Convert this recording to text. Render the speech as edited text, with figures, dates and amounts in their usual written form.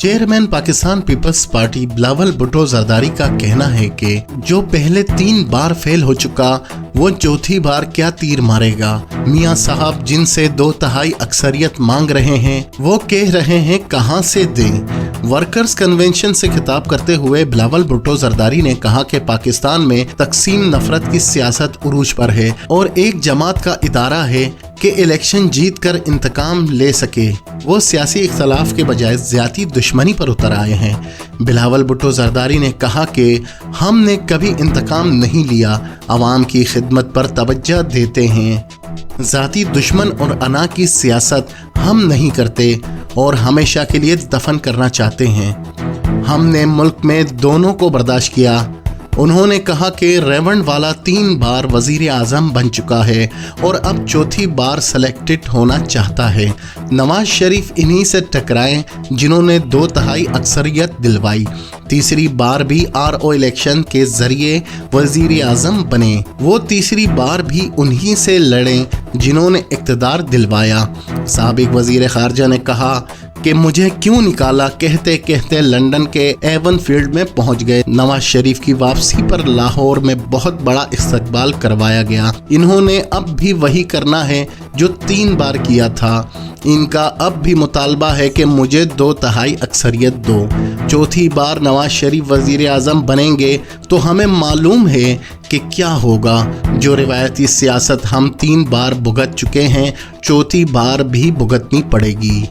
Chairman Pakistan Peoples Party Bilawal Bhutto Zardari का कहना है कि जो पहले 3 बार फेल हो चुका वो चौथी बार क्या तीर मारेगा। मियां साहब जिनसे 2/3 अक्सरियत मांग रहे हैं वो कह रहे हैं कहां से दें। वर्कर्स कन्वेंशन से खिताब करते हुए बिलावल भुट्टो जरदारी ने कहा कि पाकिस्तान में तकसीम नफरत की सियासत उरूज पर है और एक जमात का इदारा है कि इलेक्शन जीत कर इंतकाम ले सके। वो सियासी इख्तलाफ के बजाय ज़्यादी दुश्मनी पर उतर आए हैं। बिलावल भुट्टो जरदारी ने कहा कि हमने कभी इंतकाम नहीं लिया, आवाम की खिदमत पर तवज्जो देते हैं। ज़ाती दुश्मन और अना की सियासत हम नहीं करते और हमेशा के लिए दफन करना चाहते हैं। हमने मुल्क में दोनों को बर्दाश्त किया। उन्होंने कहा कि रेवंडवाला 3 बार वजीर आज़म बन चुका है और अब चौथी बार सेलेक्टेड होना चाहता है। नवाज शरीफ इन्हीं से टकराए जिन्होंने 2/3 अक्सरियत दिलवाई। तीसरी बार भी RO इलेक्शन के जरिए वजीर आज़म बने। वो तीसरी बार भी उन्हीं से लड़े जिन्होंने इक़्तिदार दिलवाया। साबिक वजीर ख़ारजा ने कहा कि मुझे क्यों निकाला, कहते कहते लंदन के एवन फील्ड में पहुंच गए। नवाज शरीफ की वापसी पर लाहौर में बहुत बड़ा इस्तकबाल करवाया गया। इन्होंने अब भी वही करना है जो 3 बार किया था। इनका अब भी मुतालबा है कि मुझे 2/3 अक्सरियत दो। चौथी बार नवाज शरीफ वजीर आज़म बनेंगे तो हमें मालूम है कि क्या होगा। जो रिवायती सियासत हम 3 बार भुगत चुके हैं, चौथी बार भी भुगतनी पड़ेगी।